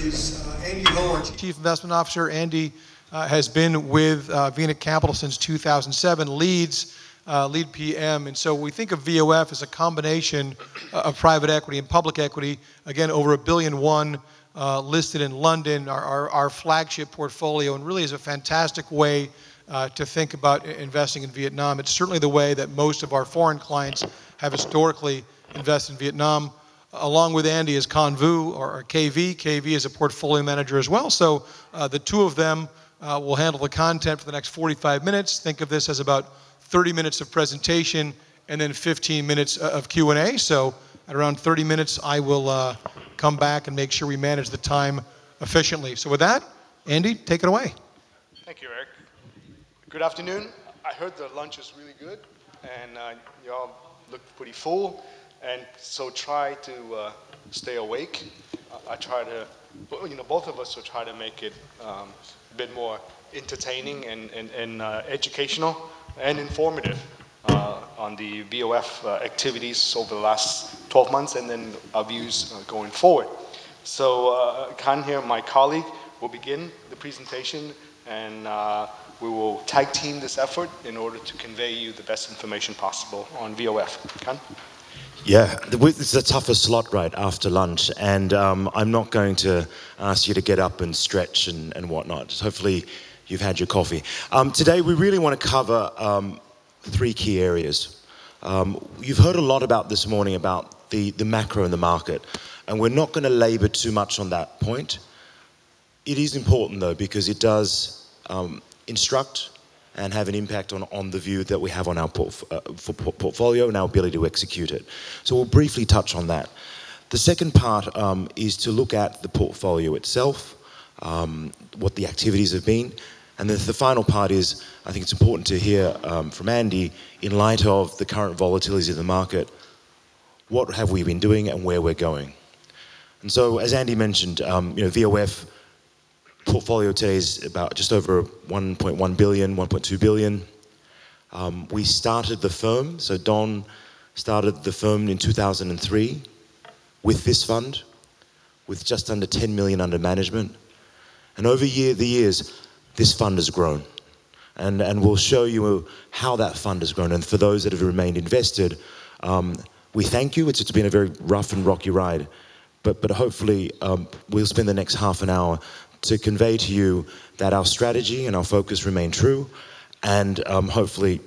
is Andy Ho, our Chief Investment Officer. Andy has been with VinaCapital since 2007, lead PM, and so we think of VOF as a combination of private equity and public equity. Again, over $1.1 billion listed in London, our flagship portfolio, and really is a fantastic way to think about investing in Vietnam. It's certainly the way that most of our foreign clients have historically invested in Vietnam. Along with Andy is Con Vu, or KV. KV is a portfolio manager as well. So the two of them will handle the content for the next 45 minutes. Think of this as about 30 minutes of presentation and then 15 minutes of Q&A. So at around 30 minutes, I will come back and make sure we manage the time efficiently. So with that, Andy, take it away. Thank you, Eric. Good afternoon. I heard the lunch is really good, and y'all look pretty full. And so try to stay awake. I try to, both of us will try to make it a bit more entertaining and educational and informative on the VOF activities over the last 12 months and then our views going forward. So Khan here, my colleague, will begin the presentation, and we will tag team this effort in order to convey you the best information possible on VOF. Khan? Yeah, it's the toughest slot right after lunch, and I'm not going to ask you to get up and stretch and whatnot. Hopefully you've had your coffee. Today we really want to cover three key areas. You've heard a lot about this morning about the macro in the market, and we're not going to labor too much on that point. It is important though, because it does instruct and have an impact on the view that we have on our portfolio and our ability to execute it. So we'll briefly touch on that. The second part is to look at the portfolio itself, what the activities have been. And then the final part is, I think it's important to hear from Andy, in light of the current volatilities of the market, what have we been doing and where we're going. And so, as Andy mentioned, VOF portfolio today is about just over 1.1 billion, 1.2 billion. We started the firm, so Don started the firm in 2003 with this fund, with just under 10 million under management. And over the years, this fund has grown. And we'll show you how that fund has grown. And for those that have remained invested, we thank you. It's been a very rough and rocky ride. But hopefully we'll spend the next half an hour to convey to you that our strategy and our focus remain true, and hopefully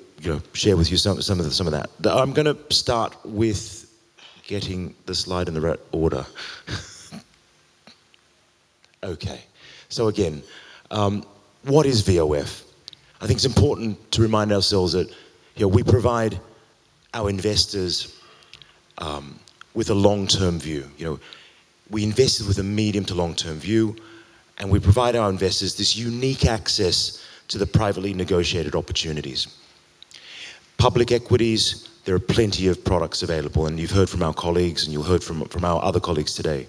share with you some of that. I'm going to start with getting the slide in the right order. Okay, so again, what is VOF? I think it's important to remind ourselves that we provide our investors with a long-term view. We invested with a medium to long-term view, and we provide our investors this unique access to the privately negotiated opportunities. Public equities, there are plenty of products available, and you've heard from our colleagues, and you'll heard from our other colleagues today.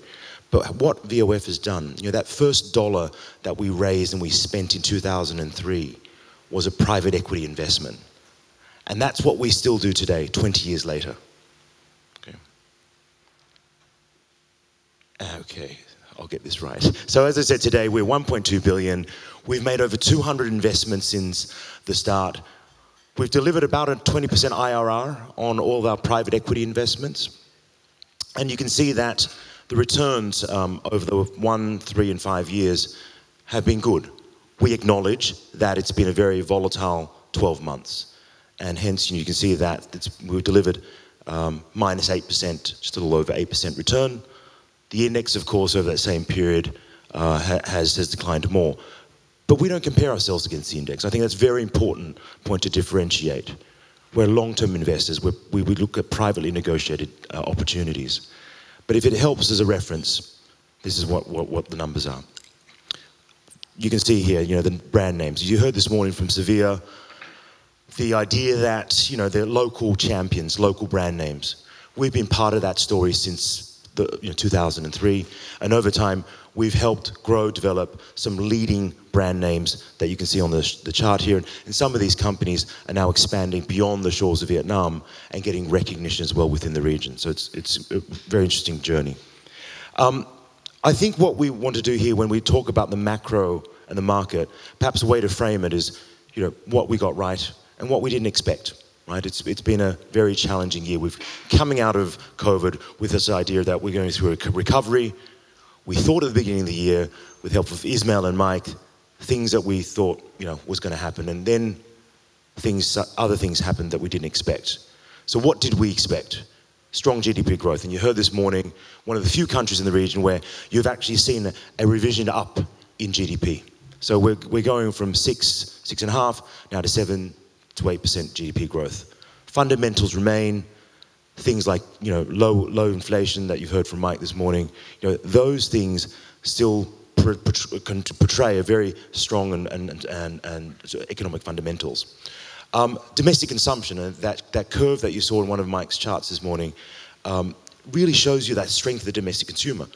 But what VOF has done, that first dollar that we raised and we spent in 2003 was a private equity investment. And that's what we still do today, 20 years later. Okay, I'll get this right. So as I said today, we're 1.2 billion. We've made over 200 investments since the start. We've delivered about a 20% IRR on all of our private equity investments. And you can see that the returns over the 1, 3, and 5 years have been good. We acknowledge that it's been a very volatile 12 months. And hence, you can see that we've delivered minus 8%, just a little over 8% return. The index, of course, over that same period has declined more. But we don't compare ourselves against the index. I think that's a very important point to differentiate. We're long-term investors. We look at privately negotiated opportunities. But if it helps as a reference, this is what the numbers are. You can see here, the brand names. You heard this morning from Sevilla, the idea that, they're local champions, local brand names. We've been part of that story since 2003, and over time we've helped grow, develop some leading brand names that you can see on the chart here, and some of these companies are now expanding beyond the shores of Vietnam and getting recognition as well within the region. So it's a very interesting journey. I think what we want to do here when we talk about the macro and the market, perhaps a way to frame it is, what we got right and what we didn't expect. Right? It's been a very challenging year. We've coming out of COVID with this idea that we're going through a recovery. We thought at the beginning of the year, with the help of Ismail and Mike, things that we thought was going to happen, and then other things happened that we didn't expect. So what did we expect? Strong GDP growth, and you heard this morning, one of the few countries in the region where you've actually seen a revision up in GDP. So we're going from 6.5 now to 7 to 8% GDP growth. Fundamentals remain. Things like low inflation that you've heard from Mike this morning. Those things still portray a very strong and economic fundamentals. Domestic consumption, and that curve that you saw in one of Mike's charts this morning, really shows you that strength of the domestic consumer.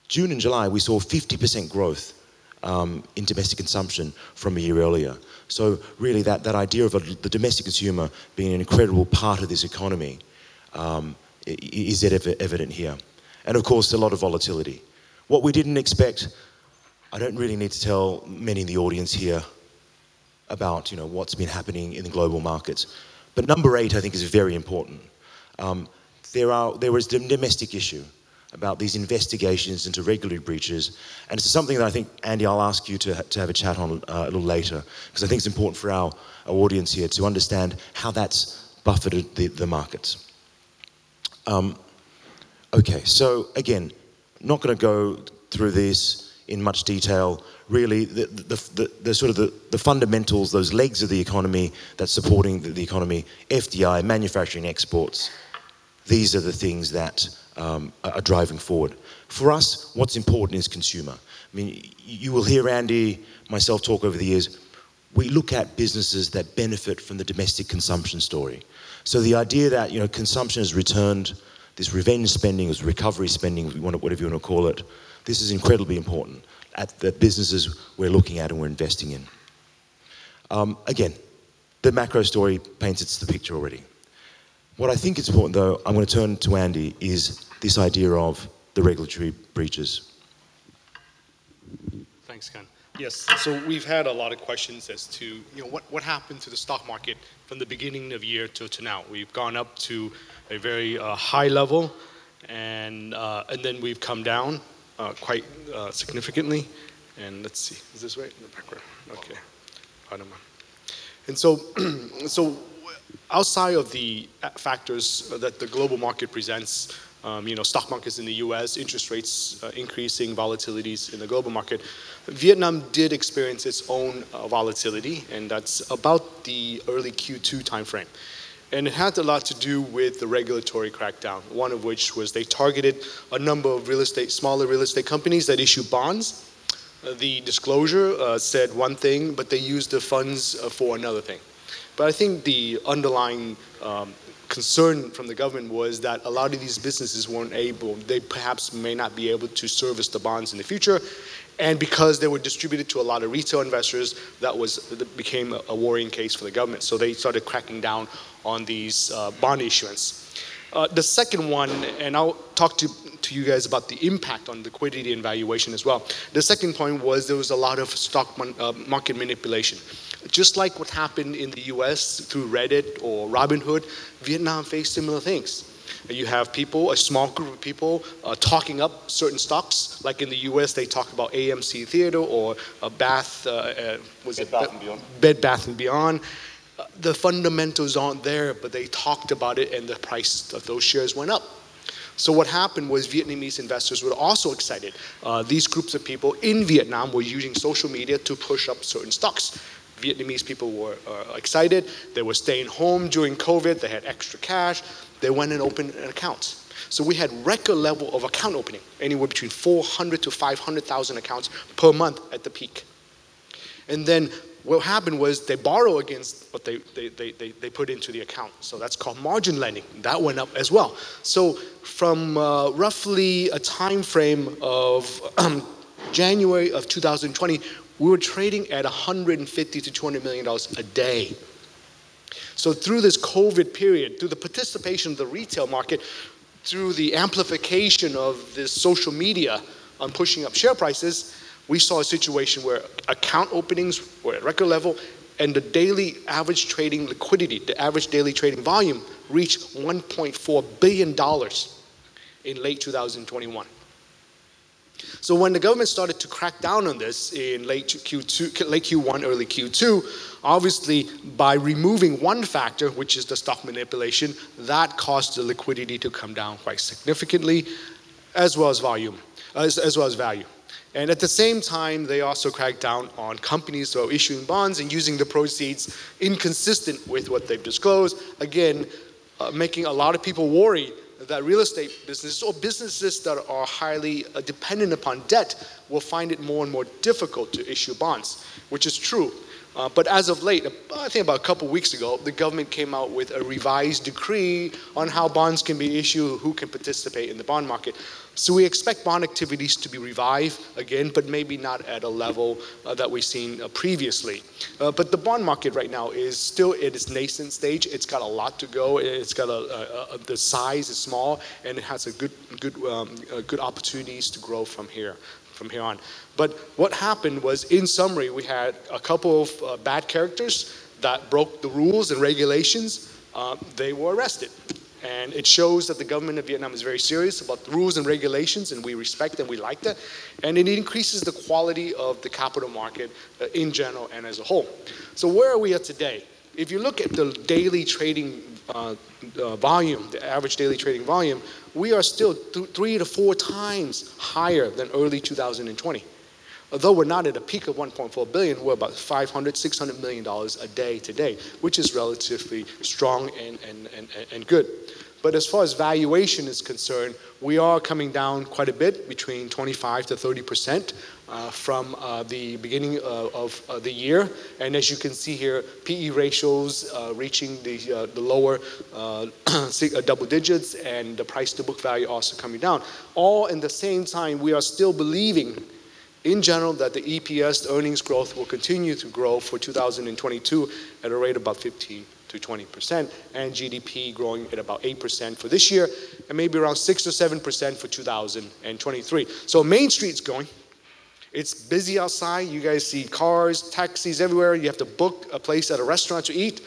June and July, we saw 50% growth in domestic consumption from a year earlier. So really that idea of the domestic consumer being an incredible part of this economy is evident here. And of course, a lot of volatility. What we didn't expect, I don't really need to tell many in the audience here about what's been happening in the global markets. But number 8, I think, is very important. There was the domestic issue about these investigations into regulatory breaches, and it's something that I think, Andy, I'll ask you to have a chat on a little later, because I think it's important for our audience here to understand how that's buffeted the markets. Okay, so again, not going to go through this in much detail. Really, the sort of the fundamentals, those legs of the economy that's supporting the economy, FDI, manufacturing, exports, these are the things that are driving forward. For us, what's important is consumer. I mean, you will hear Andy, myself talk over the years. We look at businesses that benefit from the domestic consumption story. So the idea that consumption has returned, this revenge spending, this recovery spending, whatever you want to call it, this is incredibly important at the businesses we're looking at and we're investing in. Again, the macro story paints the picture already. What I think is important, though, I'm going to turn to Andy, is this idea of the regulatory breaches. Thanks, Ken. Yes, so we've had a lot of questions as to what happened to the stock market from the beginning of the year to now. We've gone up to a very high level, and then we've come down quite significantly. And let's see, is this right in the background? Okay, bottom one. And so outside of the factors that the global market presents, stock markets in the US, interest rates increasing, volatilities in the global market, Vietnam did experience its own volatility, and that's about the early Q2 timeframe. And it had a lot to do with the regulatory crackdown, one of which was they targeted a number of smaller real estate companies that issue bonds. The disclosure said one thing, but they used the funds for another thing. But I think the underlying concern from the government was that a lot of these businesses weren't able, they perhaps may not be able to service the bonds in the future. And because they were distributed to a lot of retail investors, that became a worrying case for the government. So they started cracking down on these bond issuance. The second one, and I'll talk to you guys about the impact on liquidity and valuation as well. The second point was there was a lot of stock market manipulation. Just like what happened in the US through Reddit or Robinhood, Vietnam faced similar things. You have people, a small group of people, talking up certain stocks. Like in the US, they talk about AMC Theater or Bed Bath and Beyond. The fundamentals aren't there, but they talked about it, and the price of those shares went up. So what happened was Vietnamese investors were also excited. These groups of people in Vietnam were using social media to push up certain stocks. Vietnamese people were excited. They were staying home during COVID. They had extra cash. They went and opened an account. So we had record level of account opening, anywhere between 400 to 500,000 accounts per month at the peak. And then what happened was they borrow against what they put into the account. So that's called margin lending. That went up as well. So from roughly a time frame of January of 2020, we were trading at $150 to $200 million a day. So through this COVID period, through the participation of the retail market, through the amplification of this social media, on pushing up share prices, we saw a situation where account openings were at record level and the daily average trading liquidity, the average daily trading volume, reached $1.4 billion in late 2021. So when the government started to crack down on this in late Q1, early Q2, obviously by removing one factor, which is the stock manipulation, that caused the liquidity to come down quite significantly, as well as volume, as well as value. And at the same time, they also cracked down on companies who are issuing bonds and using the proceeds inconsistent with what they've disclosed, again, making a lot of people worry that real estate businesses or businesses that are highly dependent upon debt will find it more and more difficult to issue bonds, which is true. But as of late, I think about a couple weeks ago, the government came out with a revised decree on how bonds can be issued, who can participate in the bond market. So we expect bond activities to be revived again, but maybe not at a level that we've seen previously. But the bond market right now is still at its nascent stage. It's got a lot to go. It's got the size is small, and it has a good opportunities to grow from here on. But what happened was, in summary, we had a couple of bad characters that broke the rules and regulations. They were arrested. And it shows that the government of Vietnam is very serious about the rules and regulations, and we respect and we like that. And it increases the quality of the capital market in general and as a whole. So where are we at today? If you look at the daily trading volume, the average daily trading volume, we are still 3 to 4 times higher than early 2020. Although we're not at a peak of 1.4 billion, we're about $500, $600 million a day today, which is relatively strong and good. But as far as valuation is concerned, we are coming down quite a bit, between 25 to 30% from the beginning of the year. And as you can see here, PE ratios reaching the lower double digits, and the price to book value also coming down. All in the same time, we are still believing in general that the EPS, the earnings growth, will continue to grow for 2022 at a rate of about 15 to 20%, and GDP growing at about 8% for this year, and maybe around 6 or 7% for 2023. So Main Street's going. It's busy outside. You guys see cars, taxis everywhere. You have to book a place at a restaurant to eat.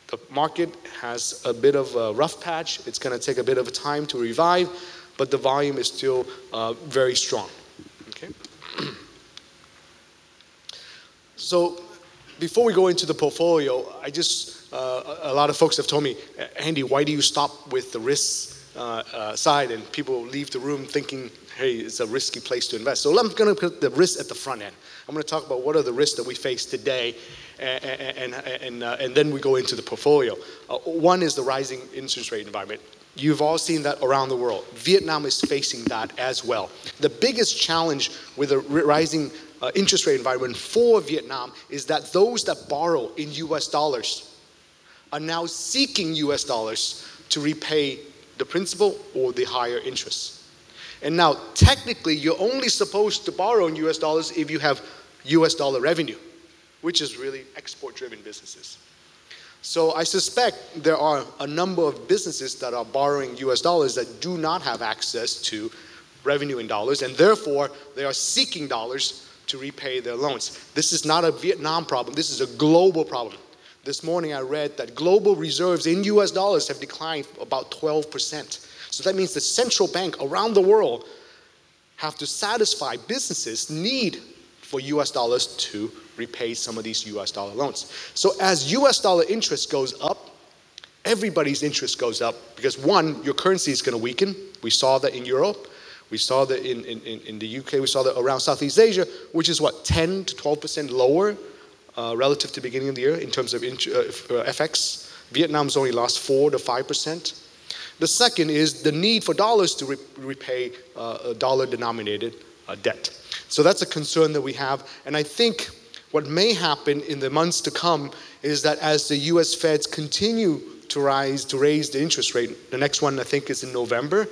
The market has a bit of a rough patch. It's going to take a bit of a time to revive, but the volume is still very strong. Okay. So before we go into the portfolio, a lot of folks have told me, Andy, why do you stop with the risk side? And people leave the room thinking, hey, it's a risky place to invest. So I'm going to put the risk at the front end. I'm going to talk about what are the risks that we face today, and then we go into the portfolio. One is the rising interest rate environment. You've all seen that around the world. Vietnam is facing that as well. The biggest challenge with a rising interest rate environment for Vietnam is that those that borrow in US dollars are now seeking US dollars to repay the principal or the higher interest. And now, technically, you're only supposed to borrow in US dollars if you have US dollar revenue, which is really export-driven businesses. So I suspect there are a number of businesses that are borrowing US dollars that do not have access to revenue in dollars, and therefore they are seeking dollars to repay their loans. This is not a Vietnam problem. This is a global problem. This morning I read that global reserves in US dollars have declined about 12%. So that means the central bank around the world have to satisfy businesses' need for US dollars to repay some of these US dollar loans. So as US dollar interest goes up, everybody's interest goes up, because one, your currency is going to weaken. We saw that in Europe. We saw that in the UK. We saw that around Southeast Asia, which is what, 10 to 12% lower relative to the beginning of the year in terms of FX. Vietnam's only lost 4 to 5%. The second is the need for dollars to repay dollar-denominated debt. So that's a concern that we have. And I think what may happen in the months to come is that as the US Feds continue to raise the interest rate, the next one I think is in November,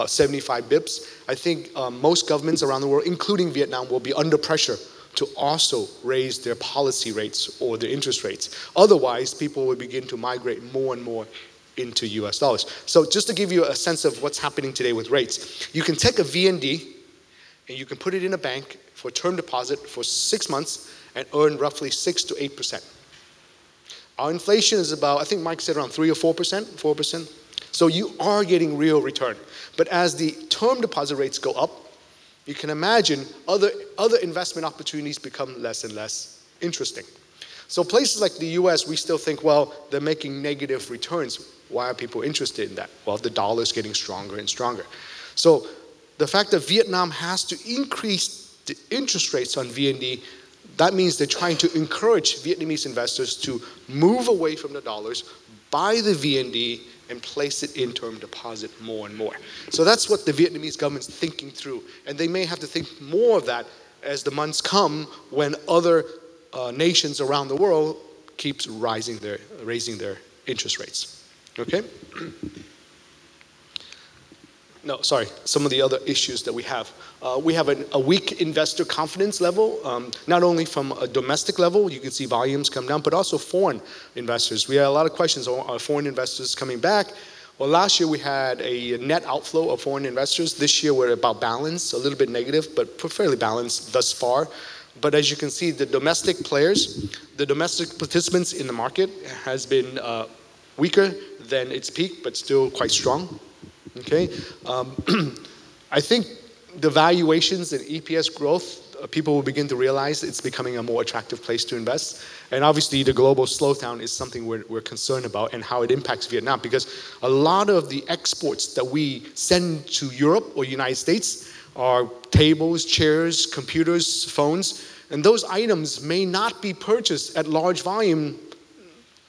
75 bips. I think most governments around the world, including Vietnam, will be under pressure to also raise their policy rates or their interest rates. Otherwise, people will begin to migrate more and more into US dollars. So just to give you a sense of what's happening today with rates, you can take a VND and you can put it in a bank for a term deposit for 6 months and earn roughly 6 to 8%. Our inflation is about, I think Mike said around 3 or 4%, 4%. So you are getting real return. But as the term deposit rates go up, you can imagine other investment opportunities become less and less interesting. So places like the US, we still think, well, they're making negative returns. Why are people interested in that? Well, the dollar is getting stronger and stronger. So the fact that Vietnam has to increase the interest rates on VND, that means they're trying to encourage Vietnamese investors to move away from the dollars, buy the VND, and place it in term deposit more and more. So that's what the Vietnamese government's thinking through. And they may have to think more of that as the months come when other nations around the world keeps raising their interest rates. Okay? No, sorry, some of the other issues that we have. We have a weak investor confidence level, not only from a domestic level, you can see volumes come down, but also foreign investors. We had a lot of questions on foreign investors coming back. Well, last year we had a net outflow of foreign investors. This year we're about balanced, a little bit negative, but fairly balanced thus far. But as you can see, the domestic players, the domestic participants in the market has been weaker than its peak, but still quite strong. Okay, I think the valuations and EPS growth, people will begin to realize it's becoming a more attractive place to invest. And obviously the global slowdown is something we're concerned about and how it impacts Vietnam, because a lot of the exports that we send to Europe or United States are tables, chairs, computers, phones, and those items may not be purchased at large volume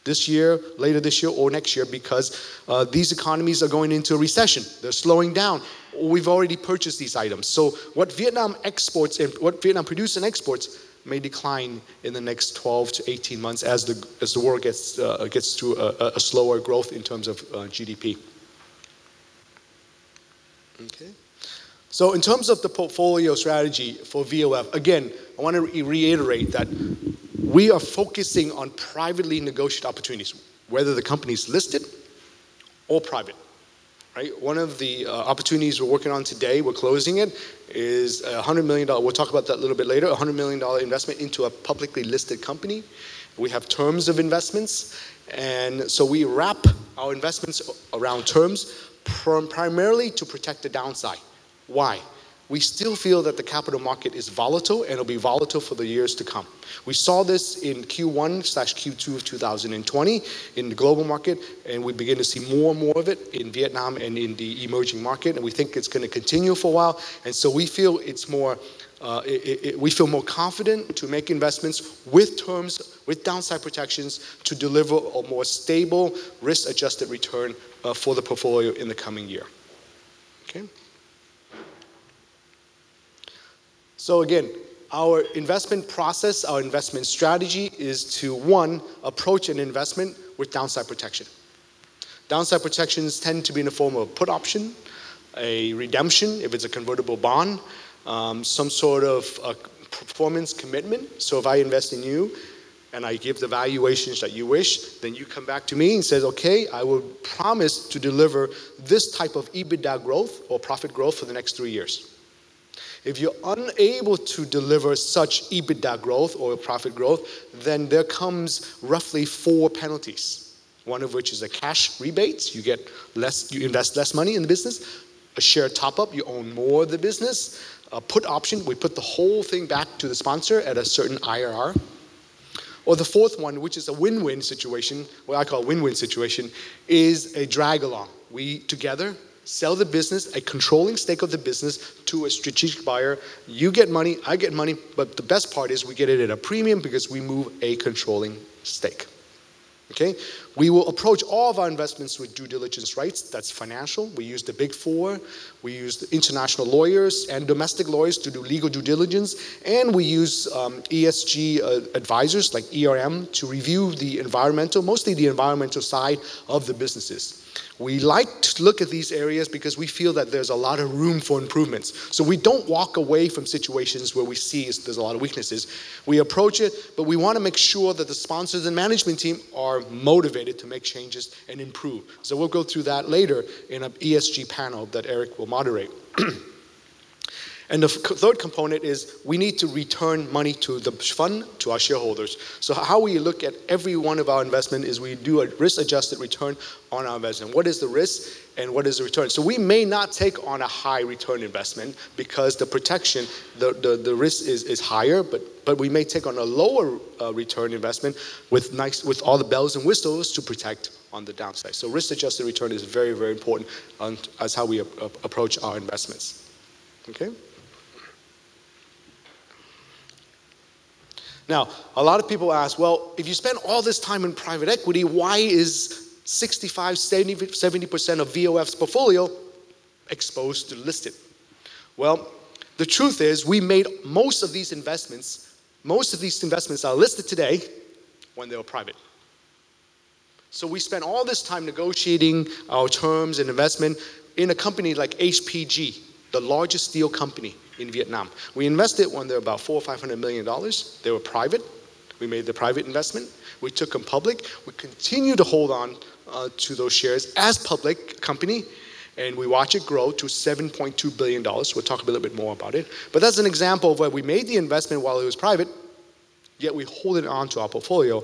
this year, later this year, or next year, because these economies are going into a recession. They're slowing down. We've already purchased these items. So what Vietnam exports and what Vietnam produces and exports may decline in the next 12 to 18 months as the world gets through a slower growth in terms of GDP. Okay. So in terms of the portfolio strategy for VOF, again, I want to reiterate that we are focusing on privately negotiated opportunities, whether the company is listed or private. Right? One of the opportunities we're working on today, we're closing it, is a $100 million, we'll talk about that a little bit later, a $100 million investment into a publicly listed company. We have terms of investments, and so we wrap our investments around terms primarily to protect the downside. Why? We still feel that the capital market is volatile, and it'll be volatile for the years to come. We saw this in Q1/Q2 of 2020 in the global market, and we begin to see more and more of it in Vietnam and in the emerging market, and we think it's going to continue for a while. And so we feel it's more, we feel more confident to make investments with terms, with downside protections, to deliver a more stable, risk-adjusted return for the portfolio in the coming year. Okay. So again, our investment process, our investment strategy is to, one, approach an investment with downside protection. Downside protections tend to be in the form of a put option, a redemption if it's a convertible bond, some sort of a performance commitment. So if I invest in you and I give the valuations that you wish, then you come back to me and says, okay, I will promise to deliver this type of EBITDA growth or profit growth for the next 3 years. If you're unable to deliver such EBITDA growth or profit growth, then there comes roughly 4 penalties. One of which is a cash rebate, you get less, you invest less money in the business. A share top-up, you own more of the business. A put option, we put the whole thing back to the sponsor at a certain IRR. Or the fourth one, which is a win-win situation, what I call a win-win situation, is a drag-along. We together sell the business, a controlling stake of the business, to a strategic buyer. You get money, I get money, but the best part is we get it at a premium because we move a controlling stake. Okay? We will approach all of our investments with due diligence rights. That's financial. We use the Big Four. We use the international lawyers and domestic lawyers to do legal due diligence. And we use ESG advisors like ERM to review the environmental, mostly the environmental side of the businesses. We like to look at these areas because we feel that there's a lot of room for improvements. So we don't walk away from situations where we see there's a lot of weaknesses. We approach it, but we want to make sure that the sponsors and management team are motivated to make changes and improve. So we'll go through that later in an ESG panel that Eric will moderate. And the third component is we need to return money to the fund, to our shareholders. So how we look at every one of our investment is we do a risk-adjusted return on our investment. What is the risk and what is the return? So we may not take on a high return investment because the protection, the risk is higher, but we may take on a lower return investment with all the bells and whistles to protect on the downside. So risk-adjusted return is very, very important as how we approach our investments. Okay? Now, a lot of people ask, well, if you spend all this time in private equity, why is 65, 70% of VOF's portfolio exposed to listed? Well, the truth is we made most of these investments are listed today when they were private. So we spent all this time negotiating our terms and investment in a company like HPG, the largest steel company in Vietnam. We invested when they were about $400 or $500 million. They were private. We made the private investment. We took them public. We continue to hold on to those shares as public company, and we watch it grow to $7.2 billion. We'll talk a little bit more about it. But that's an example of where we made the investment while it was private, yet we hold it on to our portfolio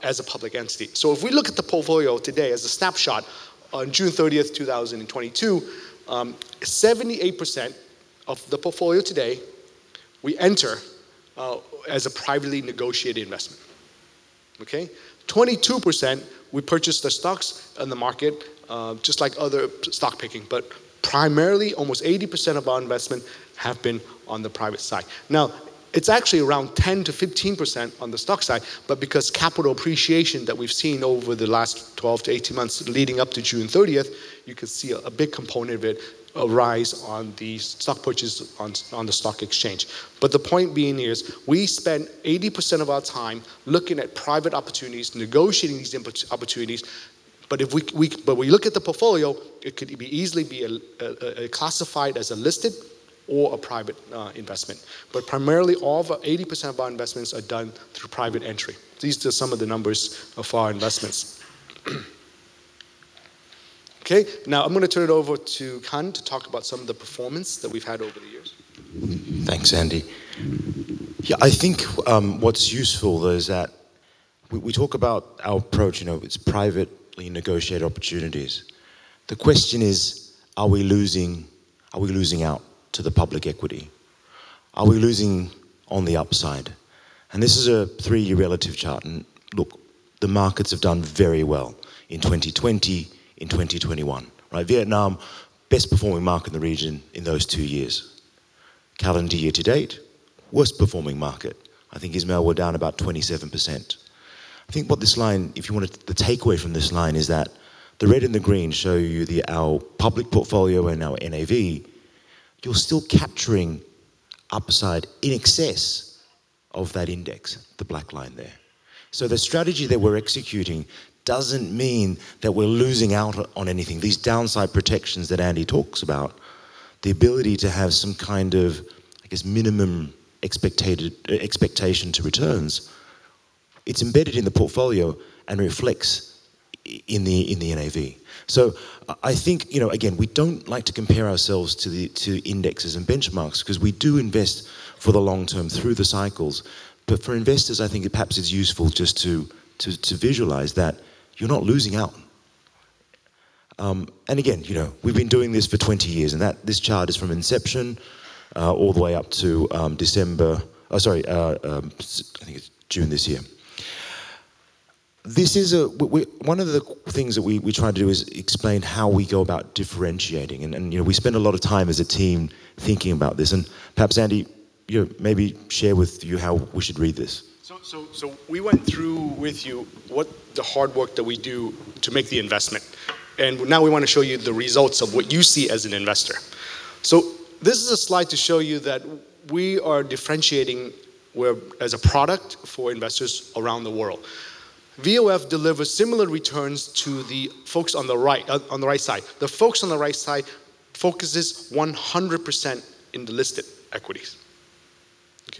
as a public entity. So if we look at the portfolio today as a snapshot on June 30th, 2022, 78% of the portfolio today, we enter as a privately negotiated investment. Okay? 22%, we purchase the stocks in the market, just like other stock picking, but primarily almost 80% of our investment have been on the private side. Now, it's actually around 10 to 15% on the stock side, but because capital appreciation that we've seen over the last 12 to 18 months leading up to June 30th, you can see a big component of it rise on the stock purchase on the stock exchange. But the point being is we spend 80% of our time looking at private opportunities, negotiating these opportunities. But if we look at the portfolio, it could easily be classified as a listed or a private investment. But primarily, 80% of our investments are done through private entry. These are some of the numbers of our investments. Okay, now I'm going to turn it over to Kan to talk about some of the performance that we've had over the years. Thanks, Andy. Yeah, I think what's useful though is that we talk about our approach, it's privately negotiated opportunities. The question is, are we losing out to the public equity? Are we losing on the upside? And this is a 3-year relative chart. And look, the markets have done very well in 2020, in 2021. Right? Vietnam, best performing market in the region in those 2 years. Calendar year to date, worst performing market. I think Ismail, we're down about 27%. I think what this line, if you wanted the takeaway from this line, is that the red and the green show you our public portfolio and our NAV. You're still capturing upside in excess of that index, the black line there. So the strategy that we're executing doesn't mean that we're losing out on anything. These downside protections that Andy talks about, the ability to have some kind of, minimum expectation to returns, it's embedded in the portfolio and reflects in the NAV. So I think, again, we don't like to compare ourselves to indexes and benchmarks because we do invest for the long term through the cycles. But for investors, I think perhaps it's useful just to visualize that you're not losing out. And again, we've been doing this for 20 years, and this chart is from inception all the way up to I think it's June this year. This is one of the things that we try to do is explain how we go about differentiating, and we spend a lot of time as a team thinking about this. And perhaps Andy, maybe share with you how we should read this. So we went through with you what the hard work that we do to make the investment, and now we want to show you the results of what you see as an investor. So this is a slide to show you that we are differentiating as a product for investors around the world. VOF delivers similar returns to the folks on the right side. The folks on the right side focuses 100% in the listed equities.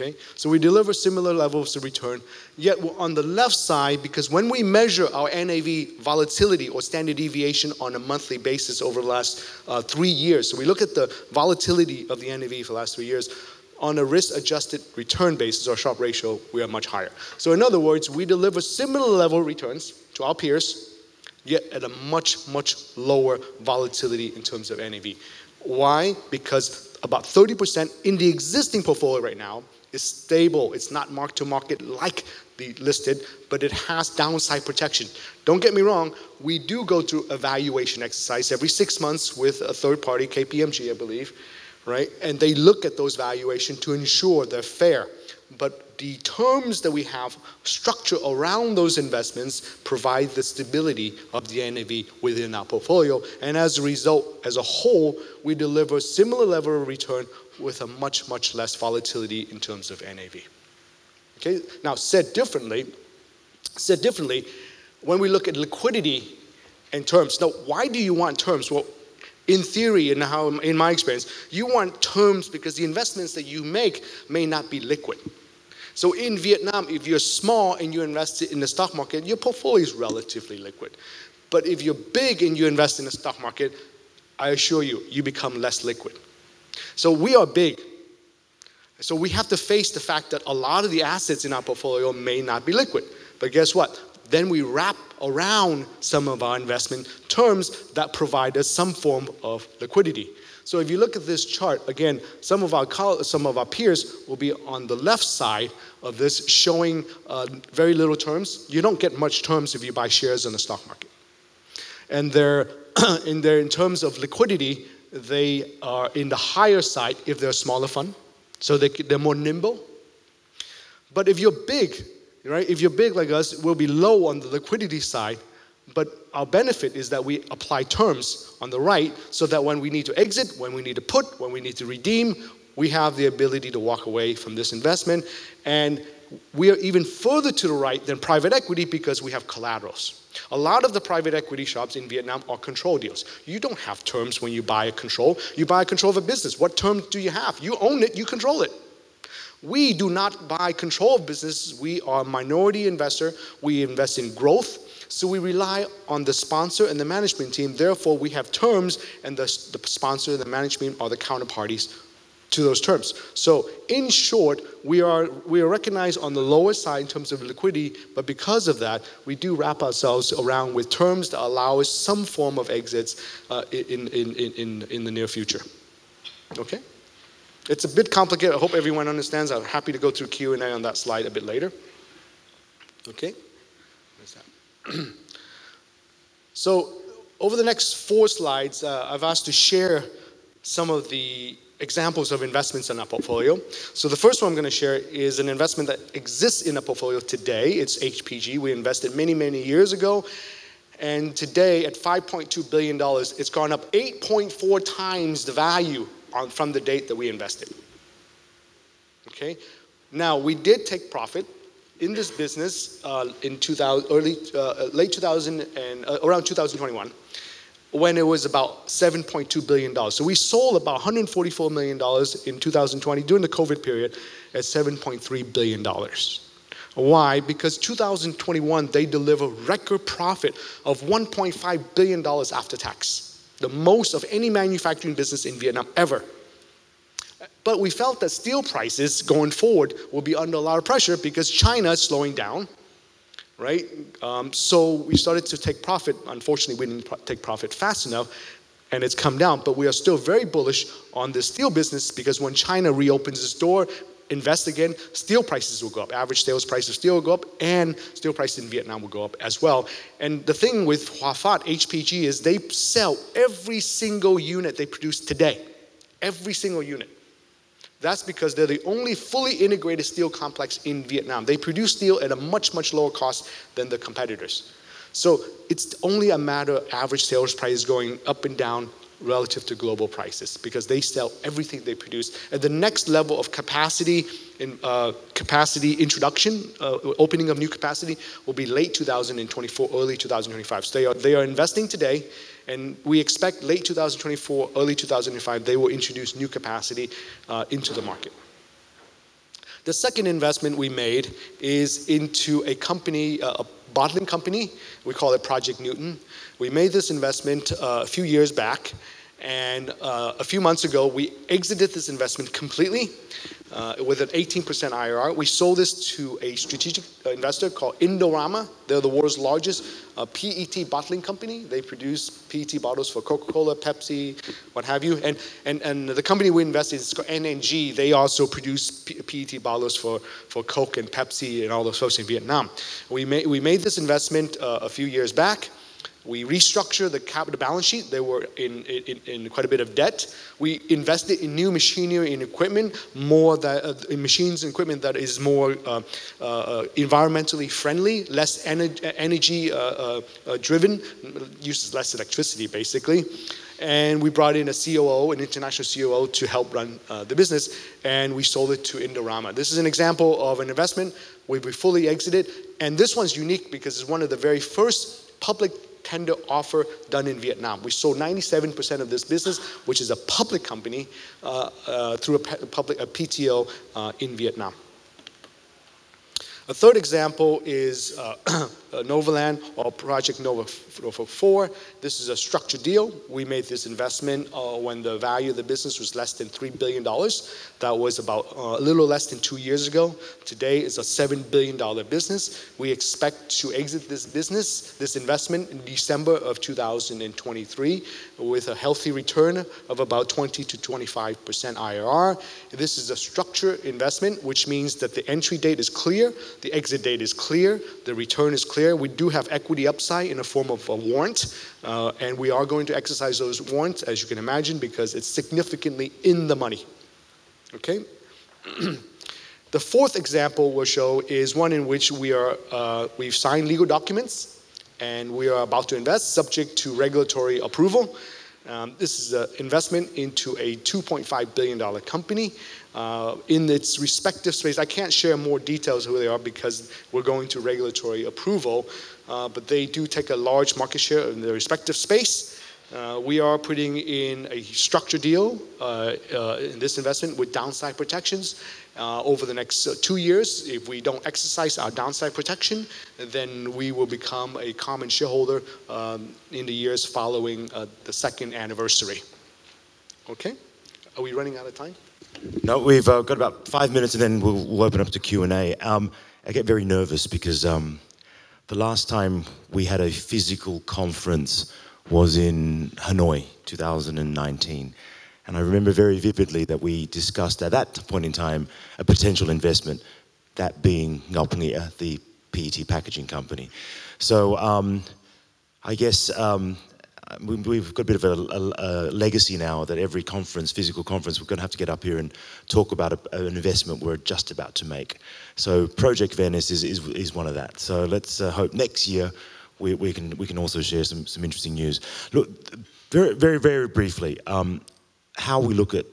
Okay, so we deliver similar levels of return, yet we're on the left side because when we measure our NAV volatility or standard deviation on a monthly basis over the last 3 years, so we look at the volatility of the NAV for the last 3 years, on a risk-adjusted return basis or Sharpe ratio, we are much higher. So in other words, we deliver similar level returns to our peers, yet at a much, much lower volatility in terms of NAV. Why? Because about 30% in the existing portfolio right now is stable. It's not mark to market like the listed, but it has downside protection. Don't get me wrong, we do go through a valuation exercise every 6 months with a third party, KPMG, I believe, right? And they look at those valuations to ensure they're fair. But the terms that we have structure around those investments provide the stability of the NAV within our portfolio. And as a result, as a whole, we deliver similar level of return with a much, much less volatility in terms of NAV. Okay, now said differently, when we look at liquidity and terms, now why do you want terms? Well, in theory, and how in my experience, you want terms because the investments that you make may not be liquid. So in Vietnam, if you're small and you invest in the stock market, your portfolio is relatively liquid. But if you're big and you invest in the stock market, I assure you, you become less liquid. So we are big. So we have to face the fact that a lot of the assets in our portfolio may not be liquid. But guess what? Then we wrap around some of our investment terms that provide us some form of liquidity. So if you look at this chart, again, some of our peers will be on the left side of this, showing very little terms. You don't get much terms if you buy shares in the stock market. And in terms of liquidity, they are in the higher side if they're a smaller fund. So they're more nimble. But if you're big, right? If you're big like us, we'll be low on the liquidity side, but our benefit is that we apply terms on the right so that when we need to exit, when we need to put, when we need to redeem, we have the ability to walk away from this investment. And we are even further to the right than private equity because we have collaterals. A lot of the private equity shops in Vietnam are control deals. You don't have terms when you buy a control. You buy a control of a business. What terms do you have? You own it, you control it. We do not buy control of businesses. We are a minority investor. We invest in growth. So we rely on the sponsor and the management team. Therefore, we have terms, and the sponsor and the management are the counterparties to those terms. So in short, we are recognized on the lower side in terms of liquidity, but because of that, we do wrap ourselves around with terms that allow us some form of exits in the near future. Okay? It's a bit complicated. I hope everyone understands. I'm happy to go through Q&A on that slide a bit later. Okay? Where's that? So over the next 4 slides, I've asked to share some of the examples of investments in our portfolio. So the first one I'm going to share is an investment that exists in a portfolio today. It's HPG. We invested many, many years ago. And today, at $5.2 billion, it's gone up 8.4 times the value from the date that we invested. Okay? Now, we did take profit in this business in late 2000 and around 2021, when it was about $7.2 billion. So we sold about $144 million in 2020 during the COVID period at $7.3 billion. Why? Because 2021, they delivered record profit of $1.5 billion after tax, the most of any manufacturing business in Vietnam ever. But we felt that steel prices going forward will be under a lot of pressure because China is slowing down, right? So we started to take profit. Unfortunately, we didn't take profit fast enough, and it's come down. But we are still very bullish on the steel business because when China reopens its door, invest again, steel prices will go up. Average sales price of steel will go up, and steel prices in Vietnam will go up as well. And the thing with Hoa Phat, HPG, is they sell every single unit they produce today. Every single unit. That's because they're the only fully integrated steel complex in Vietnam. They produce steel at a much, much lower cost than the competitors. So it's only a matter of average sales price going up and down relative to global prices because they sell everything they produce. At the next level of capacity introduction, opening of new capacity will be late 2024, early 2025. So they are investing today, and we expect late 2024, early 2025, they will introduce new capacity into the market. The second investment we made is into a company, a bottling company. We call it Project Newton. We made this investment a few years back, and a few months ago, we exited this investment completely with an 18% IRR. We sold this to a strategic investor called Indorama. They're the world's largest PET bottling company. They produce PET bottles for Coca-Cola, Pepsi, what have you. And the company we invested in is called NNG. They also produce PET bottles for Coke and Pepsi and all those folks in Vietnam. We made this investment a few years back. We restructured the balance sheet. They were in quite a bit of debt. We invested in new machinery and equipment, in machines and equipment that is more environmentally friendly, less energy driven, uses less electricity basically. And we brought in a COO, an international COO, to help run the business, and we sold it to Indorama. This is an example of an investment where we fully exited, and this one's unique because it's one of the very first public tender offer done in Vietnam. We sold 97% of this business, which is a public company, through a PTO in Vietnam. A third example is Novaland, or Project Nova 4. This is a structured deal. We made this investment when the value of the business was less than $3 billion. That was about a little less than 2 years ago. Today it's a $7 billion business. We expect to exit this investment in December of 2023 with a healthy return of about 20 to 25% IRR. This is a structured investment, which means that the entry date is clear, the exit date is clear, the return is clear. We do have equity upside in the form of a warrant, and we are going to exercise those warrants, as you can imagine, because it's significantly in the money. Okay? The fourth example we'll show is one in which we've signed legal documents, and we are about to invest, subject to regulatory approval. This is an investment into a $2.5 billion company in its respective space. I can't share more details of who they are because we're going to regulatory approval, but they do take a large market share in their respective space. We are putting in a structured deal in this investment with downside protections. Over the next 2 years, if we don't exercise our downside protection, then we will become a common shareholder in the years following the second anniversary. Okay? Are we running out of time? No, we've got about 5 minutes and then we'll open up to Q&A. I get very nervous because the last time we had a physical conference was in Hanoi, 2019. And I remember very vividly that we discussed at that point in time a potential investment, that being Ngọc, the PET packaging company. So I guess we've got a bit of a legacy now that every conference, physical conference, we're going to have to get up here and talk about an investment we're just about to make. So Project Venice is one of that. So let's hope next year we can also share some interesting news. Look, very briefly, how we look at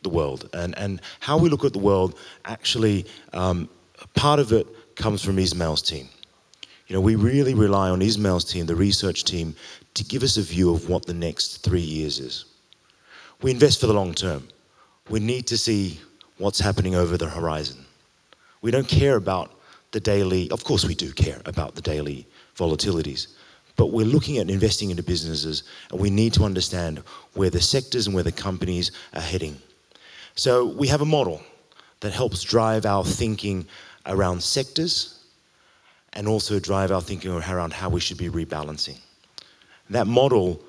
the world and how we look at the world, actually, part of it comes from Ismail's team. You know, we really rely on Ismail's team, the research team, to give us a view of what the next 3 years is. We invest for the long term. We need to see what's happening over the horizon. We don't care about the daily, of course we do care about the daily volatilities, but we're looking at investing into businesses, and we need to understand where the sectors and where the companies are heading. So we have a model that helps drive our thinking around sectors and also drive our thinking around how we should be rebalancing. That model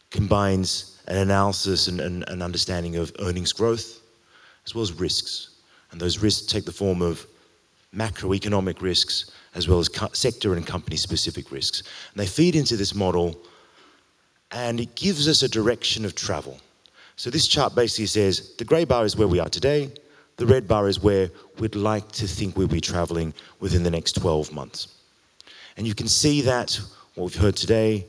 combines an analysis and an understanding of earnings growth as well as risks. And those risks take the form of macroeconomic risks as well as sector and company specific risks. And they feed into this model and it gives us a direction of travel. So this chart basically says the gray bar is where we are today, the red bar is where we'd like to think we'll be traveling within the next 12 months. And you can see that what we've heard today,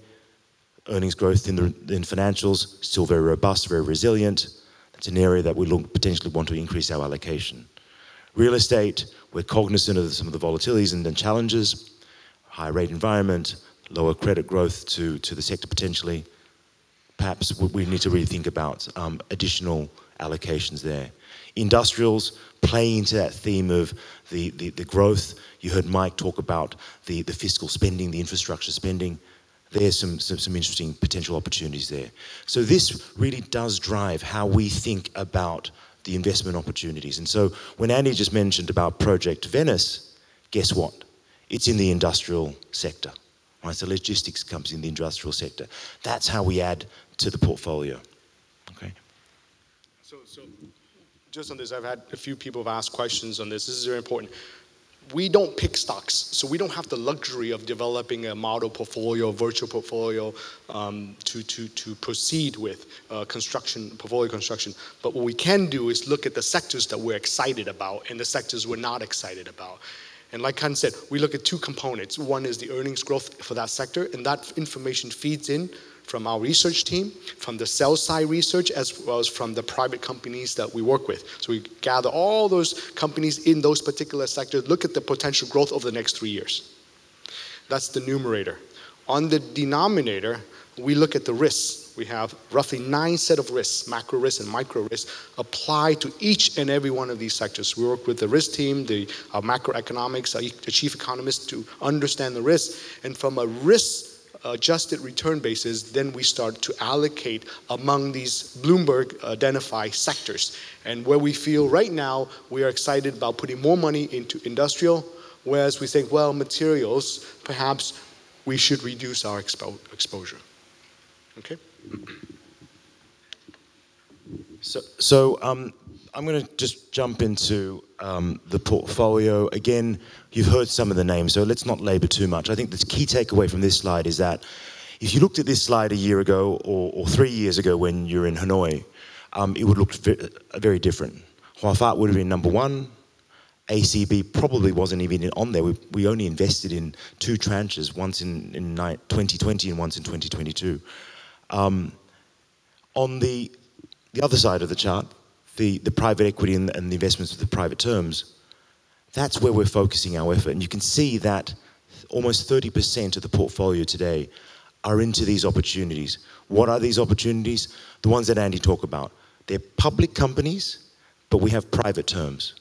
earnings growth in financials, still very robust, very resilient. That's an area that we potentially want to increase our allocation. Real estate, we're cognizant of some of the volatilities and the challenges, high rate environment, lower credit growth to the sector potentially. Perhaps we need to really think about additional allocations there. Industrials play into that theme of the growth. You heard Mike talk about the fiscal spending, the infrastructure spending. There's some interesting potential opportunities there. So this really does drive how we think about the investment opportunities. And so when Andy just mentioned about Project Venice, guess what? It's in the industrial sector. Right? So logistics comes in the industrial sector. That's how we add to the portfolio. Okay. So just on this, I've had a few people have asked questions on this. This is very important. We don't pick stocks, so we don't have the luxury of developing a model portfolio, virtual portfolio to proceed with portfolio construction. But what we can do is look at the sectors that we're excited about and the sectors we're not excited about. And like Khan said, we look at two components. One is the earnings growth for that sector, and that information feeds in from our research team, from the sell side research, as well as from the private companies that we work with. So we gather all those companies in those particular sectors, look at the potential growth over the next 3 years. That's the numerator. On the denominator, we look at the risks. We have roughly 9 set of risks, macro risks and micro risks, apply to each and every one of these sectors. We work with the risk team, our macroeconomics, the chief economist to understand the risks. And from a risk adjusted return basis, then we start to allocate among these Bloomberg identified sectors. And where we feel right now, we are excited about putting more money into industrial, whereas we think, well, materials, perhaps we should reduce our exposure. Okay? So I'm going to just jump into the portfolio. Again, you've heard some of the names, so let's not labor too much. I think the key takeaway from this slide is that if you looked at this slide a year ago or 3 years ago when you're in Hanoi, it would look very different. Hoa Phat would have been number 1. ACB probably wasn't even on there. We only invested in 2 tranches, once in 2020 and once in 2022. On the other side of the chart, the private equity and the investments with the private terms, that's where we're focusing our effort. And you can see that almost 30% of the portfolio today are into these opportunities. What are these opportunities? The ones that Andy talked about. They're public companies, but we have private terms.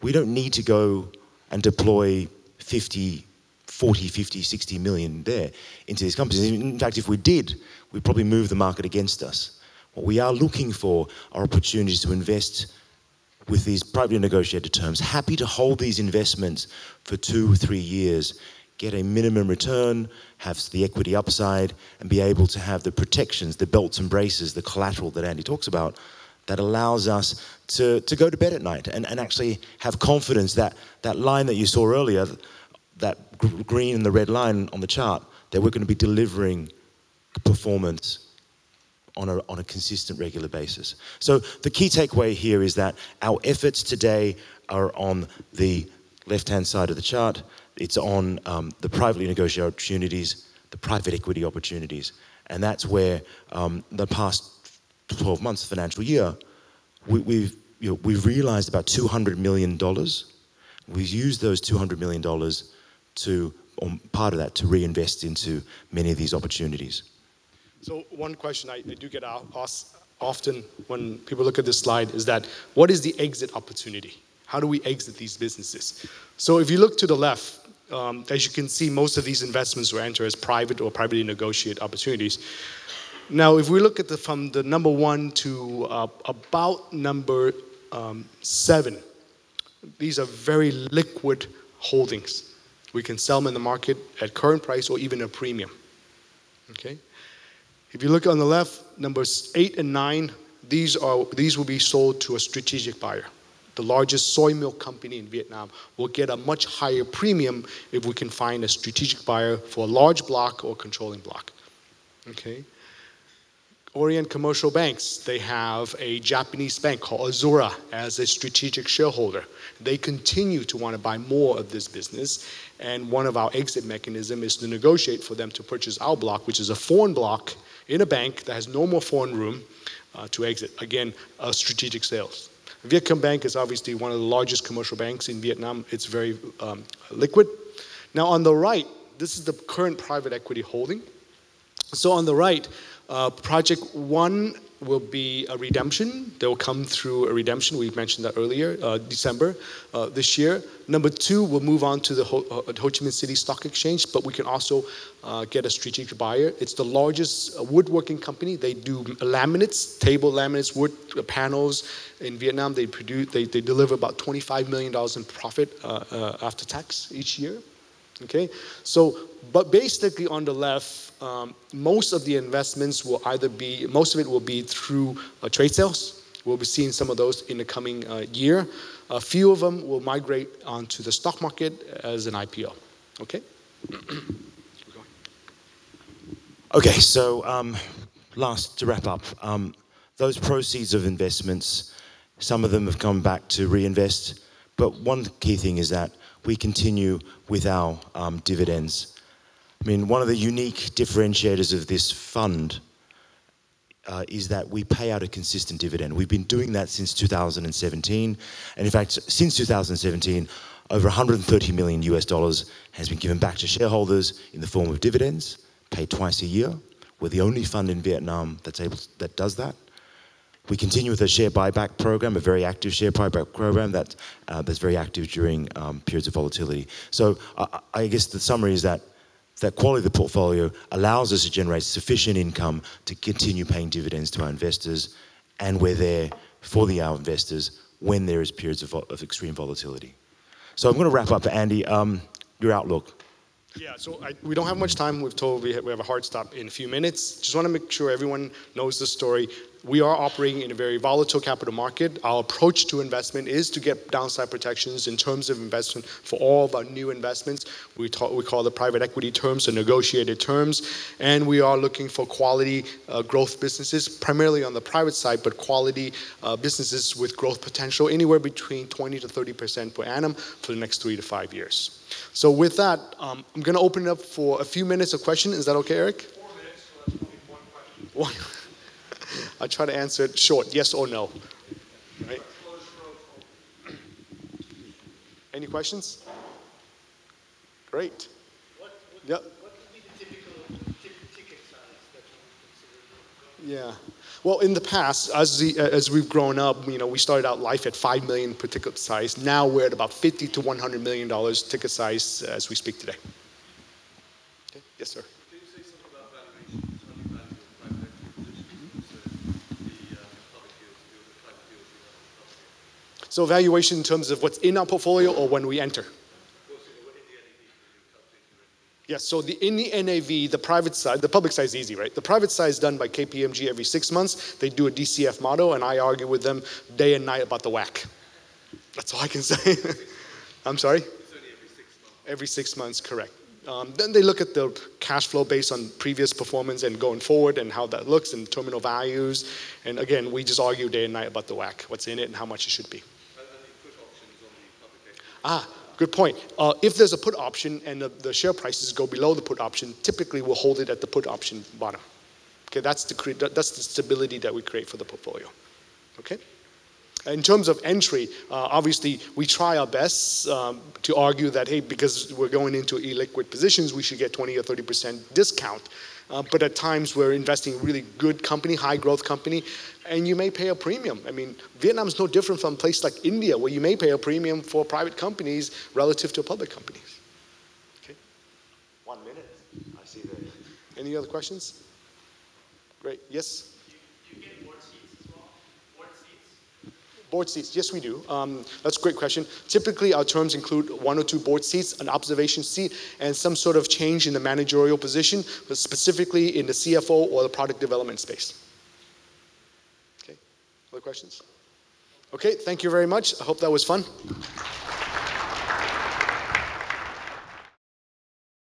We don't need to go and deploy 40, 50, 60 million there into these companies. In fact, if we did, we'd probably move the market against us. What we are looking for are opportunities to invest with these privately negotiated terms. Happy to hold these investments for 2 or 3 years, get a minimum return, have the equity upside, and be able to have the protections, the belts and braces, the collateral that Andy talks about, that allows us to go to bed at night and actually have confidence that that line that you saw earlier, that green and the red line on the chart, that we're going to be delivering performance on a consistent, regular basis. So the key takeaway here is that our efforts today are on the left-hand side of the chart. It's on the privately negotiated opportunities, the private equity opportunities. And that's where the past 12 months, financial year, we've realized about $200 million. We've used those $200 million part of that to reinvest into many of these opportunities. So one question I do get asked often when people look at this slide is that, what is the exit opportunity? How do we exit these businesses? So if you look to the left, as you can see, most of these investments were entered as private or privately negotiated opportunities. Now, if we look at from the number 1 to about number 7, these are very liquid holdings. We can sell them in the market at current price or even a premium. Okay. If you look on the left, numbers 8 and 9, these will be sold to a strategic buyer. The largest soy milk company in Vietnam will get a much higher premium if we can find a strategic buyer for a large block or controlling block. Okay. Orient commercial banks, they have a Japanese bank called Azura as a strategic shareholder. They continue to want to buy more of this business, and one of our exit mechanisms is to negotiate for them to purchase our block, which is a foreign block in a bank that has no more foreign room to exit. Again, strategic sales. Vietcombank is obviously one of the largest commercial banks in Vietnam. It's very liquid. Now on the right, this is the current private equity holding. So on the right, project 1 will be a redemption. They will come through a redemption. We mentioned that earlier, December this year. Number 2, we'll move on to the Ho Chi Minh City Stock Exchange, but we can also get a strategic buyer. It's the largest woodworking company. They do laminates, table laminates, wood panels in Vietnam. They deliver about $25 million in profit after tax each year. Okay, so, but basically on the left, most of the investments will most of it will be through trade sales. We'll be seeing some of those in the coming year. A few of them will migrate onto the stock market as an IPO. Okay? Okay, so last, to wrap up, those proceeds of investments, some of them have come back to reinvest, but one key thing is that we continue with our dividends. I mean, one of the unique differentiators of this fund is that we pay out a consistent dividend. We've been doing that since 2017, and in fact, since 2017, over $130 million has been given back to shareholders in the form of dividends, paid twice a year. We're the only fund in Vietnam that does that. We continue with a share buyback program, a very active share buyback program that's very active during periods of volatility. So I guess the summary is that quality of the portfolio allows us to generate sufficient income to continue paying dividends to our investors, and we're there for our investors when there is periods of extreme volatility. So I'm going to wrap up, Andy. Your outlook. Yeah, so we don't have much time. We've told we have a hard stop in a few minutes. Just want to make sure everyone knows the story. We are operating in a very volatile capital market. Our approach to investment is to get downside protections in terms of investment for all of our new investments. We call the private equity terms, the negotiated terms. And we are looking for quality growth businesses, primarily on the private side, but quality businesses with growth potential, anywhere between 20 to 30% per annum for the next 3 to 5 years. So with that, I'm going to open it up for a few minutes of questions. Is that okay, Eric? 4 minutes, so that's only one question. I'll try to answer it short, yes or no. Right? Any questions? Great. What Yep. would be the typical ticket size that you would consider? Yeah. Well, in the past, as we've grown up, we started out life at $5 million per ticket size. Now we're at about $50 to $100 million ticket size as we speak today. Okay. Yes, sir. Can you say something about valuations? How do you value your private equity position versus the public deals, the private deals you have on top here? So valuation in terms of what's in our portfolio or when we enter? Yes, so in the NAV, the private side, the public side is easy, right? The private side is done by KPMG every 6 months. They do a DCF model, and I argue with them day and night about the WACC. That's all I can say. I'm sorry? It's only every 6 months. Every 6 months, correct. Then they look at the cash flow based on previous performance and going forward and how that looks and terminal values. And again, we just argue day and night about the WACC, what's in it and how much it should be. And the put options on the public equity. Good point. If there's a put option and the share prices go below the put option, typically we'll hold it at the put option bottom. Okay, that's the stability that we create for the portfolio. Okay. In terms of entry, obviously we try our best to argue that, hey, because we're going into illiquid positions, we should get 20 or 30% discount. But at times we're investing in really good company, high growth company, and you may pay a premium. I mean, Vietnam is no different from a place like India, where you may pay a premium for private companies relative to public companies. Okay. 1 minute. I see that. Any other questions? Great. Yes? Do you get board seats as well? Board seats? Board seats, yes we do. That's a great question. Typically our terms include 1 or 2 board seats, an observation seat, and some sort of change in the managerial position, but specifically in the CFO or the product development space. Okay, other questions? Okay, thank you very much. I hope that was fun.